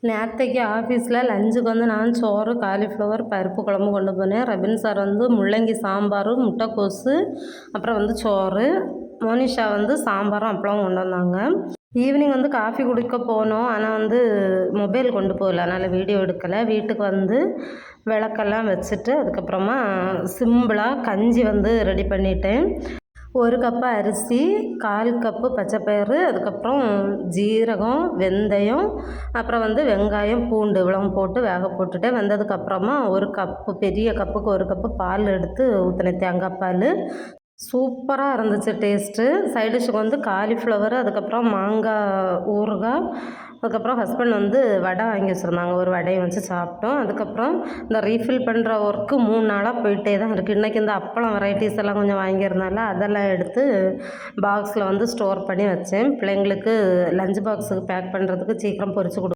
நேற்றைக்கு ஆஃபீஸில் லஞ்சுக்கு வந்து நான் சோறு, காலிஃப்ளவர், பருப்பு குழம்பு கொண்டு போனேன். ரபின் சார் வந்து முள்ளங்கி சாம்பார், முட்டைக்கோஸு, அப்புறம் வந்து சோறு. மோனிஷா வந்து சாம்பாரும் அப்பளமும் கொண்டு வந்தாங்க. ஈவினிங் வந்து காஃபி குடிக்க போனோம். ஆனால் வந்து மொபைல் கொண்டு போகல, அதனால் வீடியோ எடுக்கலை. வீட்டுக்கு வந்து விளக்கெல்லாம் வச்சுட்டு அதுக்கப்புறமா சிம்பிளாக கஞ்சி வந்து ரெடி பண்ணிட்டேன். 1 கப்பு அரிசி, 1/4 கப்பு பச்சைப்பயிறு, அதுக்கப்புறம் ஜீரகம், வெந்தயம், அப்புறம் வந்து வெங்காயம், பூண்டு இவ்வளவும் போட்டு வேக போட்டுட்டேன். வெந்ததுக்கப்புறமா 1 கப்பு, பெரிய கப்புக்கு 1 கப்பு பால் எடுத்து ஊற்றினேன், தேங்காய் பால். சூப்பராக இருந்துச்சு டேஸ்ட்டு. சைட் டிஷ்ஷுக்கு வந்து காலிஃப்ளவர், அதுக்கப்புறம் மாங்காய் ஊறுகாய், அதுக்கப்புறம் ஹஸ்பண்ட் வந்து வடை வாங்கி வச்சுருந்தாங்க. ஒரு வடையை வச்சு சாப்பிட்டோம். அதுக்கப்புறம் இந்த ரீஃபில் பண்ணுற ஒர்க்கு 3 நாளாக போயிட்டே தான் இருக்குது. இன்றைக்கி இந்த அப்பளம் வெரைட்டிஸ் எல்லாம் கொஞ்சம் வாங்கியிருந்தால அதெல்லாம் எடுத்து பாக்ஸில் வந்து ஸ்டோர் பண்ணி வச்சேன். பிள்ளைங்களுக்கு லஞ்ச் பாக்ஸுக்கு பேக் பண்ணுறதுக்கு சீக்கிரம் பொரிச்சு